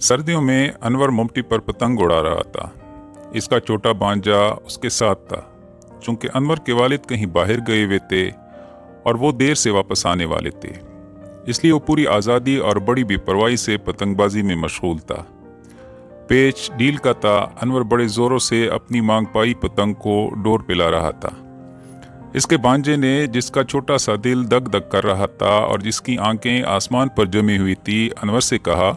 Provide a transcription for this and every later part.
सर्दियों में अनवर ममटी पर पतंग उड़ा रहा था। इसका छोटा भांजा उसके साथ था। चूंकि अनवर के वालिद कहीं बाहर गए हुए थे और वो देर से वापस आने वाले थे, इसलिए वो पूरी आज़ादी और बड़ी बेपरवाही से पतंगबाजी में मशगूल था। पेच डील का था। अनवर बड़े ज़ोरों से अपनी मांग पाई पतंग को डोर पिला रहा था। इसके भांजे ने, जिसका छोटा सा दिल दग दग कर रहा था और जिसकी आंखें आसमान पर जमी हुई थी, अनवर से कहा,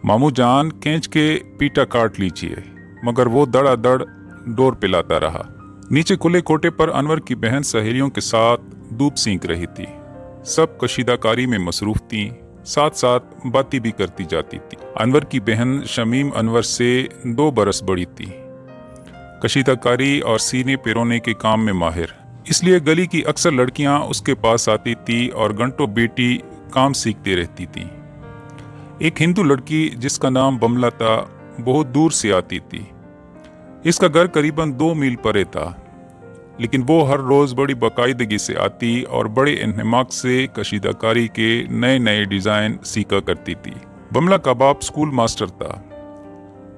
मामू जान खींच के पीटा काट लीजिए। मगर वो दड़ादड़ डोर पिलाता रहा। नीचे खुले कोटे पर अनवर की बहन सहेलियों के साथ धूप सींक रही थी। सब कशीदाकारी में मसरूफ थीं, साथ साथ बातें भी करती जाती थी। अनवर की बहन शमीम अनवर से 2 बरस बड़ी थी। कशीदाकारी और सीने पिरोने के काम में माहिर, इसलिए गली की अक्सर लड़कियां उसके पास आती थी और घंटों बेटी काम सीखती रहती थी। एक हिंदू लड़की जिसका नाम बमला था, बहुत दूर से आती थी। इसका घर करीबन 2 मील परे था, लेकिन वो हर रोज बड़ी बाकायदगी से आती और बड़े इन्हमाक से कशीदाकारी के नए नए डिजाइन सीखा करती थी। बमला का बाप स्कूल मास्टर था।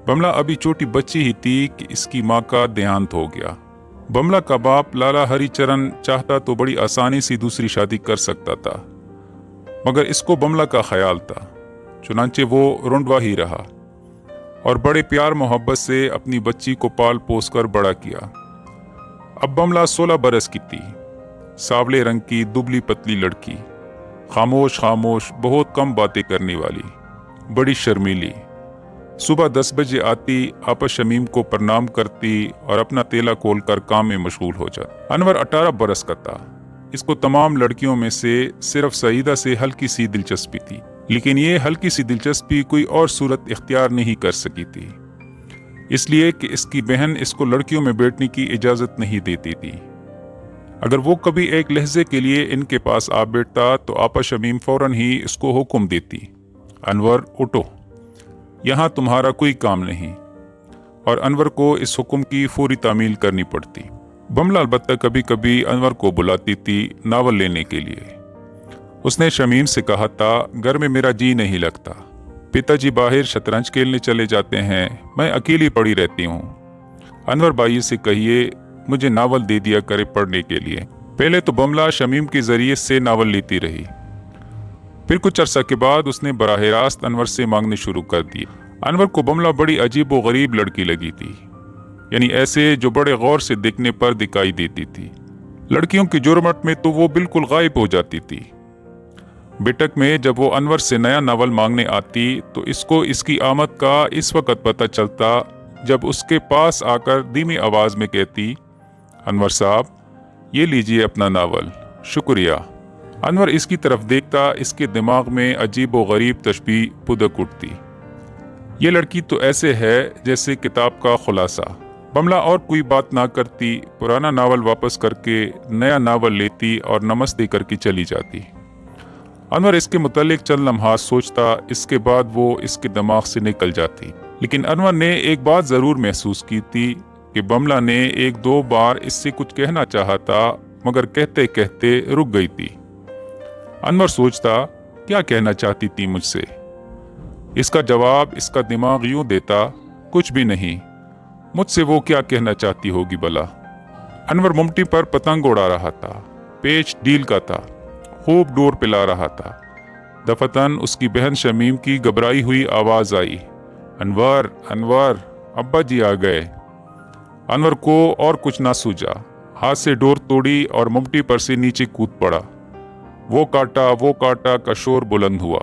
बमला अभी छोटी बच्ची ही थी कि इसकी माँ का देहांत हो गया। बमला का बाप लाला हरिचरण चाहता तो बड़ी आसानी से दूसरी शादी कर सकता था, मगर इसको बमला का ख्याल था। चुनांचे वो रुंडवा ही रहा और बड़े प्यार मोहब्बत से अपनी बच्ची को पाल पोस कर बड़ा किया। अब बमला 16 बरस की थी। सावले रंग की दुबली पतली लड़की, खामोश खामोश, बहुत कम बातें करने वाली, बड़ी शर्मीली। सुबह 10 बजे आती, आपस शमीम को प्रणाम करती और अपना तेला खोल कर काम में मशगूल हो जाती। अनवर 18 बरस का था। इसको तमाम लड़कियों में से सिर्फ सईदा से हल्की सी दिलचस्पी थी, लेकिन ये हल्की सी दिलचस्पी कोई और सूरत इख्तियार नहीं कर सकी थी, इसलिए कि इसकी बहन इसको लड़कियों में बैठने की इजाज़त नहीं देती थी। अगर वो कभी एक लहजे के लिए इनके पास आ बैठता तो आपा शमीम फौरन ही इसको हुक्म देती, अनवर उठो, यहाँ तुम्हारा कोई काम नहीं, और अनवर को इस हुक्म की फौरी तामील करनी पड़ती। बमला अलबत्ता कभी कभी अनवर को बुलाती थी नावल लेने के लिए। उसने शमीम से कहा था, घर में मेरा जी नहीं लगता, पिताजी बाहर शतरंज खेलने चले जाते हैं, मैं अकेली पड़ी रहती हूँ। अनवर भाई से कहिए मुझे नावल दे दिया करे पढ़ने के लिए। पहले तो बमला शमीम के जरिए से नावल लेती रही, फिर कुछ अरसा के बाद उसने बराह रास्त अनवर से मांगने शुरू कर दिए। अनवर को बमला बड़ी अजीब व गरीब लड़की लगी थी, यानी ऐसे जो बड़े गौर से देखने पर दिखाई देती थी। लड़कियों की जुर्मट में तो वो बिल्कुल गायब हो जाती थी। बेटक में जब वो अनवर से नया नावल मांगने आती तो इसको इसकी आमद का इस वक्त पता चलता जब उसके पास आकर धीमी आवाज में कहती, अनवर साहब ये लीजिए अपना नावल, शुक्रिया। अनवर इसकी तरफ देखता, इसके दिमाग में अजीब व गरीब तशबीह पुदक उठती। ये लड़की तो ऐसे है जैसे किताब का खुलासा। बमला और कोई बात ना करती, पुराना नावल वापस करके नया नावल लेती और नमस्ते करके चली जाती। अनवर इसके मुतालिक चंद लम्हात सोचता, इसके बाद वो इसके दिमाग से निकल जाती। लेकिन अनवर ने एक बात जरूर महसूस की थी कि बमला ने 1-2 बार इससे कुछ कहना चाहा था, मगर कहते कहते रुक गई थी। अनवर सोचता, क्या कहना चाहती थी मुझसे? इसका जवाब इसका दिमाग यूं देता, कुछ भी नहीं। मुझसे वो क्या कहना चाहती होगी भला? अनवर ममटी पर पतंग उड़ा रहा था। पेच डील का था, खूब डोर पिला रहा था। दफतन उसकी बहन शमीम की घबराई हुई आवाज आई, अनवर अनवर, अब्बा जी आ गए। अनवर को और कुछ ना सूझा, हाथ से डोर तोड़ी और ममटी पर से नीचे कूद पड़ा। वो काटा का शोर बुलंद हुआ।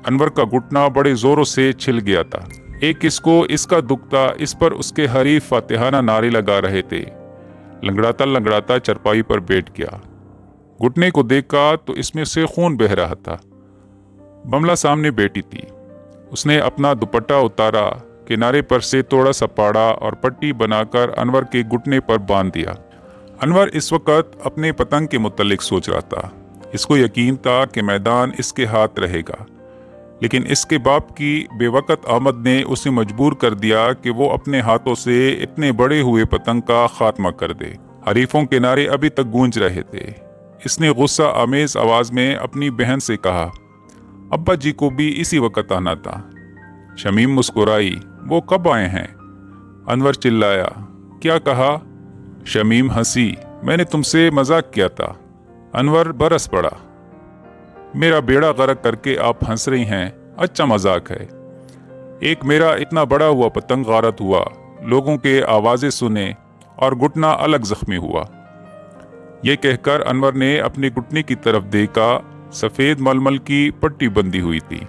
अनवर का घुटना बड़े जोरों से छिल गया था। एक इसको इसका दुखता, इस पर उसके हरीफ फातिहाना नारे लगा रहे थे। लंगड़ाता लंगड़ाता चरपाई पर बैठ गया। घुटने को देखा तो इसमें से खून बह रहा था। बमला सामने बैठी थी। उसने अपना दुपट्टा उतारा, किनारे पर से थोड़ा सा पाड़ा और पट्टी बनाकर अनवर के घुटने पर बांध दिया। अनवर इस वक्त अपने पतंग के मुतालिक सोच रहा था। इसको यकीन था कि मैदान इसके हाथ रहेगा, लेकिन इसके बाप की बेवकत आमद ने उसे मजबूर कर दिया कि वो अपने हाथों से इतने बड़े हुए पतंग का खात्मा कर दे। हरीफों के नारे अभी तक गूंज रहे थे। इसने गुस्सा आमेज आवाज में अपनी बहन से कहा, अब्बा जी को भी इसी वक्त आना था। शमीम मुस्कुराई। वो कब आए हैं? अनवर चिल्लाया। क्या कहा? शमीम हंसी। मैंने तुमसे मजाक किया था। अनवर बरस पड़ा। मेरा बेड़ा गर्क करके आप हंस रही हैं, अच्छा मजाक है। एक मेरा इतना बड़ा हुआ पतंग गारत हुआ, लोगों के आवाज़ें सुने और घुटना अलग जख्मी हुआ। ये कहकर अनवर ने अपनी घुटने की तरफ देखा। सफ़ेद मलमल की पट्टी बंधी हुई थी।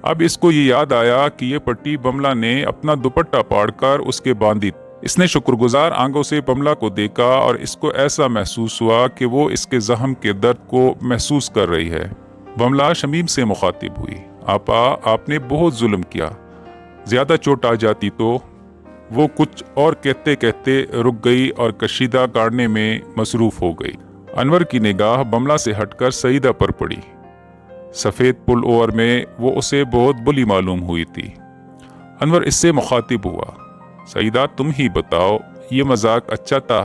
अब इसको ये याद आया कि ये पट्टी बमला ने अपना दुपट्टा फाड़कर उसके बांधी। इसने शुक्रगुजार आंखों से बमला को देखा और इसको ऐसा महसूस हुआ कि वो इसके जख्म के दर्द को महसूस कर रही है। बमला शमीम से मुखातिब हुई। आपा, आपने बहुत जुल्म किया, ज़्यादा चोट आ जाती तो। वो कुछ और कहते कहते रुक गई और कशीदा काटने में मसरूफ़ हो गई। अनवर की निगाह बमला से हटकर सईदा पर पड़ी। सफ़ेद पुल ओवर में वो उसे बहुत बुली मालूम हुई थी। अनवर इससे मुखातिब हुआ। सईदा, तुम ही बताओ, ये मजाक अच्छा था?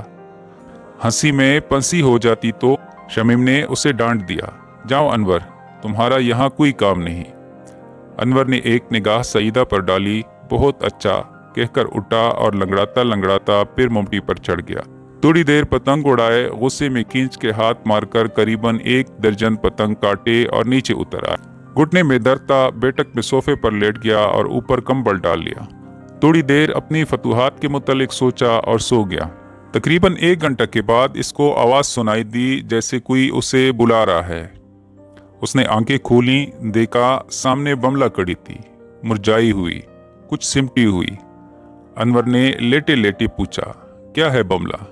हंसी में पंसी हो जाती तो। शमीम ने उसे डांट दिया। जाओ अनवर, तुम्हारा यहाँ कोई काम नहीं। अनवर ने एक निगाह सईदा पर डाली। बहुत अच्छा कहकर उठा और लंगड़ाता लंगड़ाता फिर मुमटी पर चढ़ गया। थोड़ी देर पतंग उड़ाए, गुस्से में खींच के हाथ मारकर करीबन 1 दर्जन पतंग काटे और नीचे उतर आए। घुटने में दर्द था, बैठक में सोफे पर लेट गया और ऊपर कंबल डाल लिया। थोड़ी देर अपनी फतूहात के मुतालिक सोचा और सो गया। तकरीबन 1 घंटा के बाद इसको आवाज़ सुनाई दी, जैसे कोई उसे बुला रहा है। उसने आंखें खोली, देखा सामने बमला खड़ी थी, मुरझाई हुई, कुछ सिमटी हुई। अनवर ने लेटे लेटे पूछा, क्या है बमला?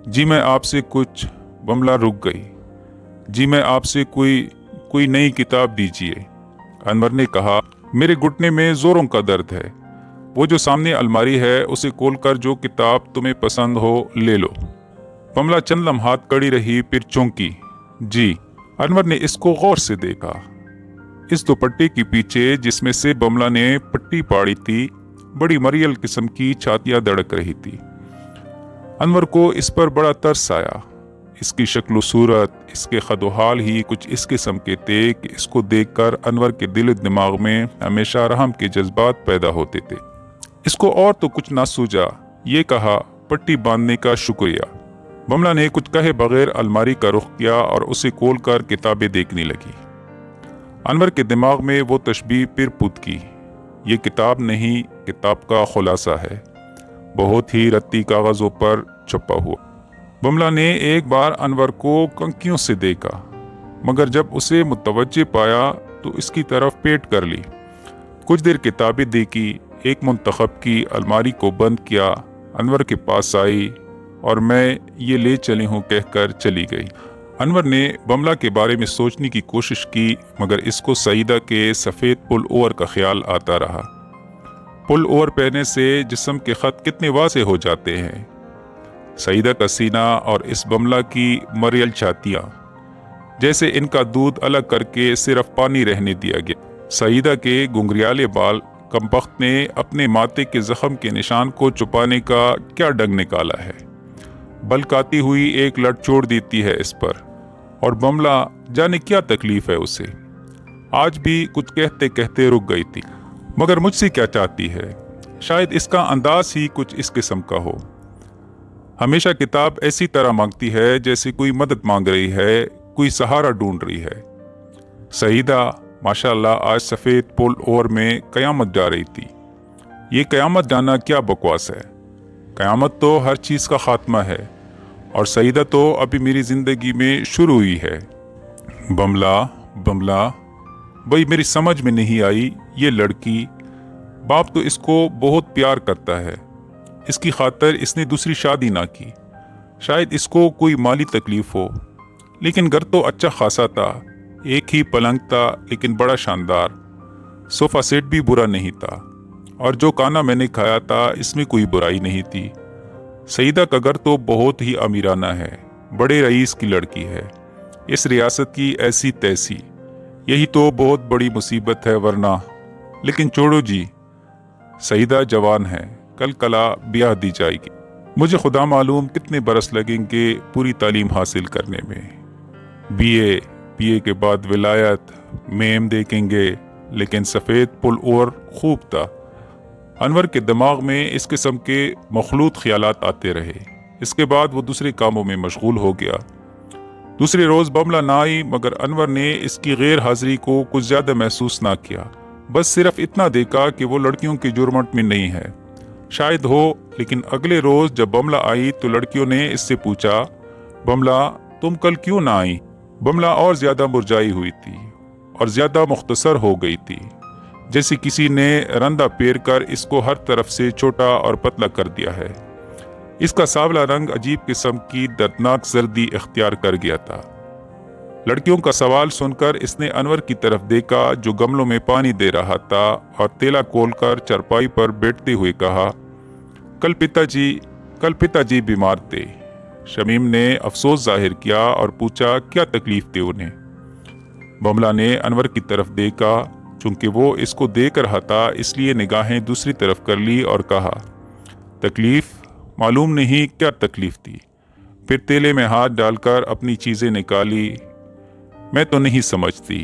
जी मैं आपसे कुछ। बमला रुक गई। जी मैं आपसे कोई नई किताब दीजिए। अनवर ने कहा, मेरे घुटने में जोरों का दर्द है। वो जो सामने अलमारी है उसे खोलकर जो किताब तुम्हें पसंद हो ले लो। बमला चंद लम्हात खड़ी रही, फिर चौंकी। जी। अनवर ने इसको गौर से देखा। इस दुपट्टे के पीछे जिसमें से बमला ने पट्टी पाड़ी थी, बड़ी मरियल किस्म की छातियां धड़क रही थी। अनवर को इस पर बड़ा तरस आया। इसकी शक्ल सूरत, इसके खदोहाल ही कुछ इस किस्म के थे कि इसको देखकर अनवर के दिल दिमाग में हमेशा रहम के जज्बात पैदा होते थे। इसको और तो कुछ ना सूझा। ये कहा, पट्टी बांधने का शुक्रिया। बमला ने कुछ कहे बगैर अलमारी का रुख किया और उसे खोलकर किताबें देखने लगी। अनवर के दिमाग में वो तशबीह फिर पुत की। ये किताब नहीं, किताब का खुलासा है, बहुत ही रत्ती कागजों पर छपा हुआ। बमला ने एक बार अनवर को कंकियों से देखा, मगर जब उसे मुतवज्जे पाया तो इसकी तरफ पेट कर ली। कुछ देर किताबें देखी, एक मुंतखब की, अलमारी को बंद किया, अनवर के पास आई और मैं ये ले चली हूँ कहकर चली गई। अनवर ने बमला के बारे में सोचने की कोशिश की, मगर इसको सईदा के सफ़ेद पुल ओवर का ख्याल आता रहा। पुल ओवर पहने से जिस्म के ख़त कितने वाज़ेह हो जाते हैं। सईदा का सीना और इस बमला की मरियल छातियाँ, जैसे इनका दूध अलग करके सिर्फ पानी रहने दिया गया। सईदा के घुंघरियाले बाल, कमबख्त ने अपने माथे के जख्म के निशान को छुपाने का क्या डंग निकाला है। बलकाती हुई एक लट छोड़ देती है इस पर, और बमला जाने क्या तकलीफ है उसे। आज भी कुछ कहते कहते रुक गई थी। मगर मुझसे क्या चाहती है? शायद इसका अंदाज ही कुछ इस किस्म का हो। हमेशा किताब ऐसी तरह मांगती है जैसे कोई मदद मांग रही है, कोई सहारा ढूंढ रही है। सईदा माशाल्लाह आज सफ़ेद पुल ओवर में क़यामत जा रही थी। ये क़यामत जाना क्या बकवास है? क़यामत तो हर चीज़ का ख़ात्मा है, और सईदा तो अभी मेरी ज़िंदगी में शुरू हुई है। बमला भाई मेरी समझ में नहीं आई। ये लड़की, बाप तो इसको बहुत प्यार करता है, इसकी खातिर इसने दूसरी शादी ना की। शायद इसको कोई माली तकलीफ हो, लेकिन घर तो अच्छा खासा था। एक ही पलंग था, लेकिन बड़ा शानदार। सोफ़ा सेट भी बुरा नहीं था, और जो खाना मैंने खाया था इसमें कोई बुराई नहीं थी। सईदा का घर तो बहुत ही अमीराना है, बड़े रईस की लड़की है, इस रियासत की ऐसी तैसी। यही तो बहुत बड़ी मुसीबत है वरना। लेकिन छोड़ो जी, सईदा जवान है, कल कला ब्याह दी जाएगी। मुझे खुदा मालूम कितने बरस लगेंगे पूरी तालीम हासिल करने में। बीए के बाद विलायत, मेम देखेंगे, لیکن سفید پل اوور خوب تھا۔ انور کے دماغ میں اس قسم کے مخلوط خیالات آتے رہے۔ اس کے بعد وہ دوسرے کاموں میں مشغول ہو گیا۔ دوسرے روز بملہ نہ آئی، مگر انور نے اس کی غیر حاضری کو کچھ زیادہ محسوس نہ کیا۔ بس صرف اتنا دیکھا کہ وہ لڑکیوں کے جرمٹ میں نہیں ہے، شاید ہو۔ لیکن اگلے روز جب بملہ آئی تو لڑکیوں نے اس سے پوچھا، بملہ تم کل کیوں نہ آئی؟ بملہ اور زیادہ مرجائی ہوئی تھی اور زیادہ مختصر ہو گئی تھی، جیسے کسی نے رندہ پیر کر اس کو ہر طرف سے چھوٹا اور پتلا کر دیا ہے۔ اس کا سانولا رنگ عجیب قسم کی دردناک زردی اختیار کر گیا تھا۔ لڑکیوں کا سوال سن کر اس نے انور کی طرف دیکھا جو گملوں میں پانی دے رہا تھا، اور تیلا کھول کر چرپائی پر بیٹھتے ہوئے کہا، کل پتا جی بیمار تھے۔ شمیم نے افسوس ظاہر کیا اور پوچھا کیا تکلیف تھی انہیں؟ بملہ نے انور کی طرف دیکھا، چونکہ وہ اس کو دیکھ رہا تھا اس لیے نگاہیں دوسری طرف کر لی اور کہا، تکلیف معلوم نہیں کیا تکلیف تھی۔ پھر تیلے میں ہاتھ ڈال کر اپنی چیزیں نکالی، میں تو نہیں سمجھتی۔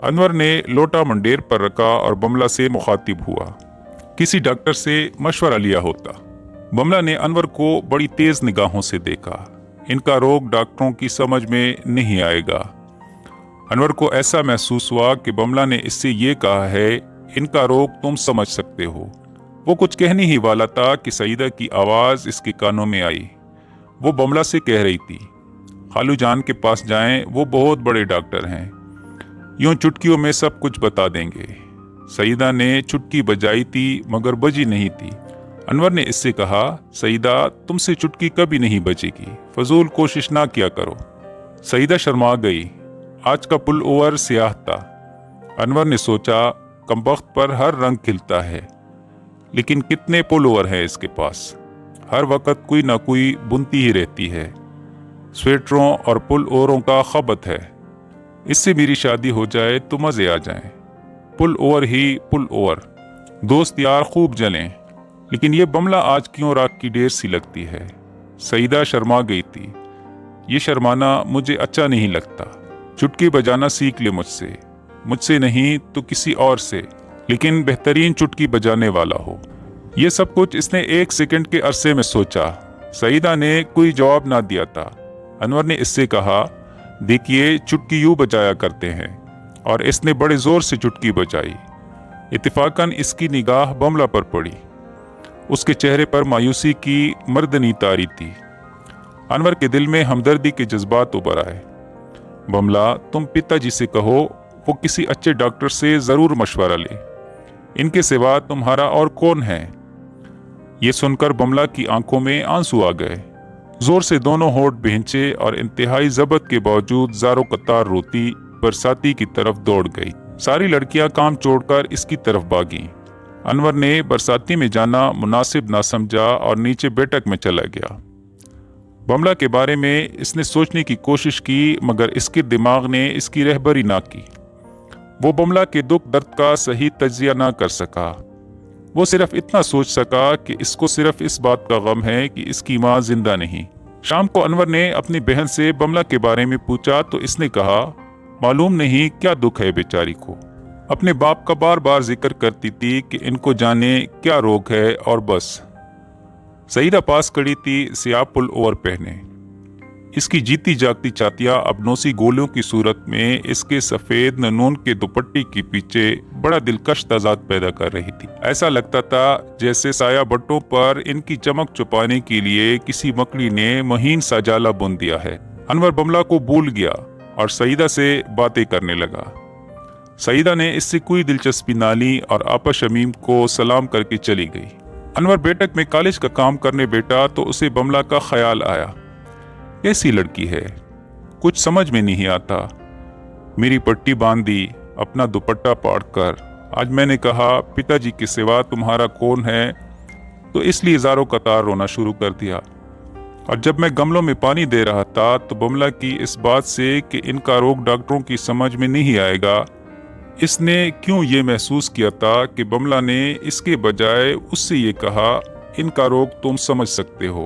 انور نے لوٹا منڈیر پر رکھا اور بملہ سے مخاطب ہوا، کسی ڈاکٹر سے مشورہ لیا ہوتا۔ بملہ نے انور کو بڑی تیز نگاہوں سے دیکھا، ان کا روگ ڈاکٹروں کی سمجھ میں نہیں آئے گا۔ انور کو ایسا محسوس ہوا کہ بملہ نے اس سے یہ کہا ہے، ان کا روگ تم سمجھ سکتے ہو۔ وہ کچھ کہنے ہی والا تھا کہ سعیدہ کی آواز اس کے کانوں میں آئی۔ وہ بملہ سے کہہ رہی تھی، خالو جان کے پاس جائیں، وہ بہت بڑے ڈاکٹر ہیں، یوں چٹکیوں میں سب کچھ بتا دیں گے۔ سعیدہ نے چٹکی بجائی تھی مگر بجی نہیں تھی۔ انور نے اس سے کہا، سعیدہ تم سے چٹکی کبھی نہیں بجے گی، فضول کوشش نہ کیا کرو۔ سعیدہ شرما گئی۔ آج کا پل اوور سیاہ تھا۔ انور نے سوچا، کمبخت پر ہر رنگ کھلتا ہے، لیکن کتنے پل اوور ہیں اس کے پاس؟ ہر وقت کوئی نہ کوئی بنتی ہی رہتی ہے، سویٹروں اور پل اووروں کا خبت ہے۔ اس سے میری شادی ہو جائے تو مزے آ جائیں۔ پل اوور ہی پل اوور، دوست یار خوب جلیں۔ لیکن یہ بملہ آج کیوں راک کی ڈیر سی لگتی ہے؟ سعیدہ شرما گئی تھی۔ یہ شرمانا مجھے اچھا نہیں لگتا۔ چٹکی بجانا سیکھ لے مجھ سے نہیں تو کسی اور سے، لیکن بہترین چٹکی بجانے والا ہو۔ یہ سب کچھ اس نے ایک سیکنڈ کے عرصے میں سوچا۔ سعیدہ نے کوئی جواب نہ دیا تھا۔ انور نے اس سے کہا، دیکھیے چٹکی یوں بجایا کرتے ہیں، اور اس نے بڑے زور سے چٹکی بجائی۔ اتفاقاً اس کی نگاہ بملہ پر پڑی۔ اس کے چہرے پر مایوسی کی مردنی طاری تھی۔ انور کے دل میں ہمدردی کے جذبات ابھر آئے۔ بملہ تم پتا جی سے کہو وہ کسی اچھے ڈاکٹر سے ضرور مشورہ لے، ان کے سوا تمہارا اور کون ہے؟ یہ سن کر بملہ کی آنکھوں میں آنسو آ گئے۔ زور سے دونوں ہونٹ بھینچے اور انتہائی ضبط کے باوجود زارو قطار روتی برساتی کی طرف دوڑ گئی۔ ساری لڑکیاں کام چھوڑ کر اس کی طرف بھاگیں۔ انور نے برساتی میں جانا مناسب نہ سمجھا اور نیچے بیٹھک میں چلا گیا۔ بملہ کے بارے میں اس نے سوچنے کی کوشش کی، مگر اس کے دماغ نے اس کی رہبری نہ کی۔ وہ بملہ کے دکھ درد کا صحیح تجزیہ نہ کر سکا۔ وہ صرف اتنا سوچ سکا کہ اس کو صرف اس بات کا غم ہے کہ اس کی ماں زندہ نہیں۔ شام کو انور نے اپنی بہن سے بملہ کے بارے میں پوچھا تو اس نے کہا، معلوم نہیں کیا دکھ ہے بیچاری کو۔ اپنے باپ کا بار بار ذکر کرتی تھی کہ ان کو جانے کیا روگ ہے، اور بس۔ سعیدہ پاس کھڑی تھی، سیاہ پل اوور پہنے۔ اس کی جیتی جاگتی چھاتیاں اب نوسی گولیوں کی صورت میں اس کے سفید ننون کے دوپٹے کے پیچھے بڑا دلکش تضاد پیدا کر رہی تھی۔ ایسا لگتا تھا جیسے سایہ بٹوں پر ان کی چمک چھپانے کے لیے کسی مکڑی نے مہین سا جالا بن دیا ہے۔ انور بملہ کو بھول گیا اور سعیدہ سے باتیں کرنے لگا۔ سعیدہ نے اس سے کوئی دلچسپی نہ لی اور آپا شمیم کو سلام کر کے چلی گئی۔ انور بیٹھک میں کالج کا کام کرنے بیٹھا تو اسے بملہ کا خیال آیا۔ کیسی لڑکی ہے، کچھ سمجھ میں نہیں آتا۔ میری پٹی باندھ دی، اپنا دوپٹہ پاڑ کر۔ آج میں نے کہا، پتا جی کے سوا تمہارا کون ہے، تو اس لیے زاروں قطار رونا شروع کر دیا۔ اور جب میں گملوں میں پانی دے رہا تھا تو بملہ کی اس بات سے کہ ان کا روگ ڈاکٹروں کی سمجھ میں نہیں آئے گا، اس نے کیوں یہ محسوس کیا تھا کہ بملہ نے اس کے بجائے اس سے یہ کہا، ان کا روگ تم سمجھ سکتے ہو،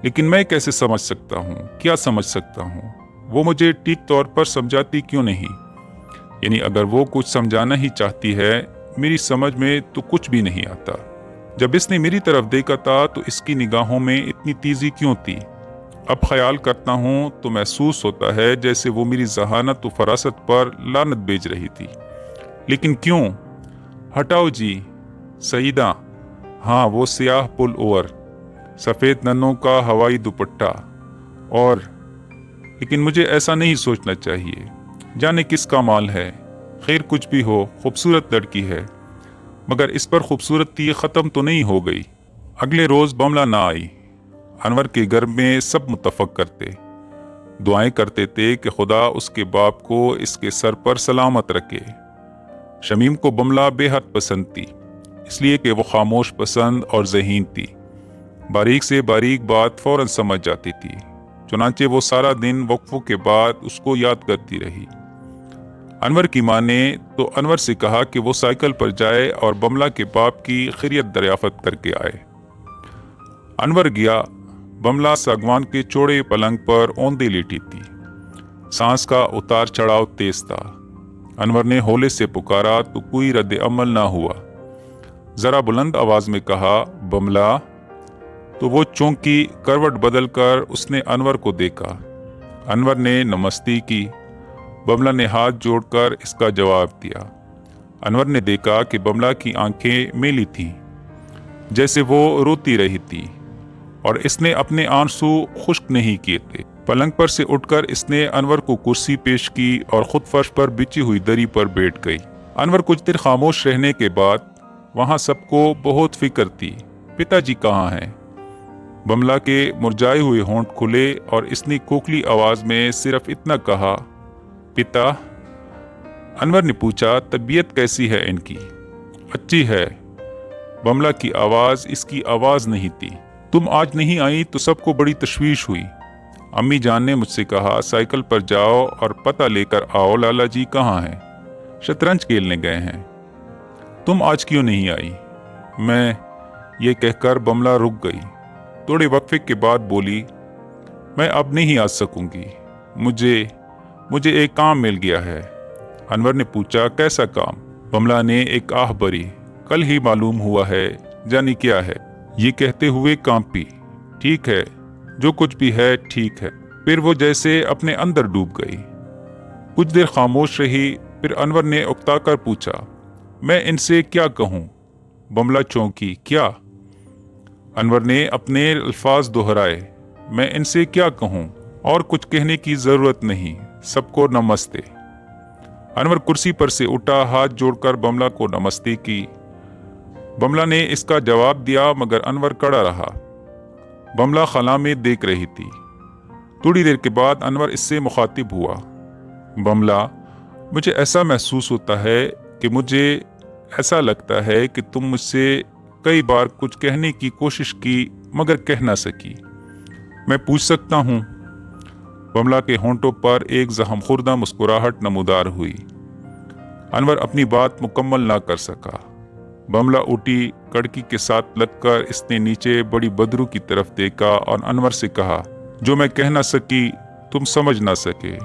لیکن میں کیسے سمجھ سکتا ہوں، کیا سمجھ سکتا ہوں؟ وہ مجھے ٹھیک طور پر سمجھاتی کیوں نہیں؟ یعنی اگر وہ کچھ سمجھانا ہی چاہتی ہے، میری سمجھ میں تو کچھ بھی نہیں آتا۔ جب اس نے میری طرف دیکھا تھا تو اس کی نگاہوں میں اتنی تیزی کیوں تھی؟ اب خیال کرتا ہوں تو محسوس ہوتا ہے جیسے وہ میری ذہانت و فراست پر لعنت بھیج رہی تھی۔ لیکن کیوں؟ ہٹاؤ جی سیدہ، ہاں وہ سیاہ پل اوور، سفید ننوں کا ہوائی دوپٹہ، اور لیکن مجھے ایسا نہیں سوچنا چاہیے۔ جانے کس کا مال ہے، خیر کچھ بھی ہو، خوبصورت لڑکی ہے، مگر اس پر خوبصورتی ختم تو نہیں ہو گئی۔ اگلے روز بملہ نہ آئی۔ انور کے گھر میں سب متفق کرتے، دعائیں کرتے تھے کہ خدا اس کے باپ کو اس کے سر پر سلامت رکھے۔ شمیم کو بملہ بے حد پسند تھی، اس لیے کہ وہ خاموش پسند اور ذہین تھی، باریک سے باریک بات فوراً سمجھ جاتی تھی۔ چنانچہ وہ سارا دن وقفوں کے بعد اس کو یاد کرتی رہی۔ انور کی ماں نے تو انور سے کہا کہ وہ سائیکل پر جائے اور بملہ کے باپ کی خیریت دریافت کر کے آئے۔ انور گیا۔ بملہ ساگوان کے چوڑے پلنگ پر اوندے لیٹی تھی، سانس کا اتار چڑھاؤ تیز تھا۔ انور نے ہولے سے پکارا تو کوئی رد عمل نہ ہوا۔ ذرا بلند آواز میں کہا، بملہ، تو وہ چونکی، کروٹ بدل کر اس نے انور کو دیکھا۔ انور نے نمستی کی۔ بملہ نے ہاتھ جوڑ کر اس کا جواب دیا۔ انور نے دیکھا کہ بملہ کی آنکھیں میلی تھیں، جیسے وہ روتی رہی تھی، اور اس نے اپنے آنسو خشک نہیں کیے تھے۔ پلنگ پر سے اٹھ کر اس نے انور کو کرسی پیش کی اور خود فرش پر بچھی ہوئی دری پر بیٹھ گئی۔ انور کچھ دیر خاموش رہنے کے بعد، وہاں سب کو بہت فکر تھی، پتا جی کہاں ہیں؟ بملہ کے مرجھائے ہوئے ہونٹ کھلے اور اس نے کھوکھلی آواز میں صرف اتنا کہا، پتا۔ انور نے پوچھا، طبیعت کیسی ہے ان کی؟ اچھی ہے۔ بملہ کی آواز اس کی آواز نہیں تھی۔ تم آج نہیں آئی تو سب کو بڑی تشویش ہوئی۔ امی جان نے مجھ سے کہا سائیکل پر جاؤ اور پتہ لے کر آؤ لالا جی کہاں ہیں، شطرنج کھیلنے گئے ہیں۔ تم آج کیوں نہیں آئی؟ میں، یہ کہہ کر بملہ رک گئی۔ تھوڑے وقفے کے بعد بولی، میں اب نہیں آ سکوں گی، مجھے ایک کام مل گیا ہے۔ انور نے پوچھا، کیسا کام؟ بملہ نے ایک آہ بھری، کل ہی معلوم ہوا ہے، جانی کیا ہے؟ یہ کہتے ہوئے کانپی، ٹھیک ہے، جو کچھ بھی ہے ٹھیک ہے۔ پھر وہ جیسے اپنے اندر ڈوب گئی۔ کچھ دیر خاموش رہی، پھر انور نے اکتا کر پوچھا، میں ان سے کیا کہوں؟ بملہ چونکی، کیا؟ انور نے اپنے الفاظ دہرائے، میں ان سے کیا کہوں؟ اور کچھ کہنے کی ضرورت نہیں، سب کو نمستے۔ انور کرسی پر سے اٹھا، ہاتھ جوڑ کر بملہ کو نمستے کی۔ بملہ نے اس کا جواب دیا مگر انور کڑا رہا۔ بملہ خلا میں دیکھ رہی تھی۔ تھوڑی دیر کے بعد انور اس سے مخاطب ہوا، بملہ، مجھے ایسا محسوس ہوتا ہے کہ مجھے ایسا لگتا ہے کہ تم مجھ سے کئی بار کچھ کہنے کی کوشش کی مگر کہہ نہ سکی، میں پوچھ سکتا ہوں؟ بملہ کے ہونٹوں پر ایک زخم خوردہ مسکراہٹ نمودار ہوئی۔ انور اپنی بات مکمل نہ کر سکا۔ بملہ اٹھی، کڑکی کے ساتھ لگ کر اس نے نیچے بڑی بدرو کی طرف دیکھا اور انور سے کہا، جو میں کہہ نہ سکی تم سمجھ نہ سکے،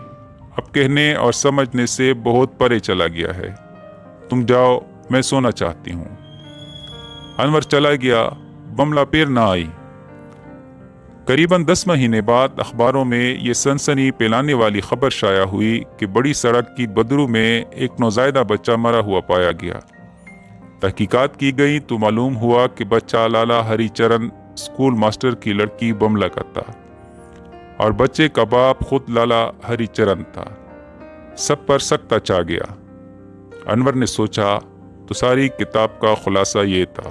اب کہنے اور سمجھنے سے بہت پرے چلا گیا ہے، تم جاؤ، میں سونا چاہتی ہوں۔ انور چلا گیا۔ بملہ پھر نہ آئی۔ قریباً 10 مہینے بعد اخباروں میں یہ سنسنی پھیلانے والی خبر شائع ہوئی کہ بڑی سڑک کی بدرو میں ایک نوزائیدہ بچہ مرا ہوا پایا گیا۔ تحقیقات کی گئی تو معلوم ہوا کہ بچہ لالا ہری چرن اسکول ماسٹر کی لڑکی بملہ کا تھا، اور بچے کا باپ خود لالا ہری چرن تھا۔ سب پر سکتہ چھا گیا۔ انور نے سوچا تو ساری کتاب کا خلاصہ یہ تھا،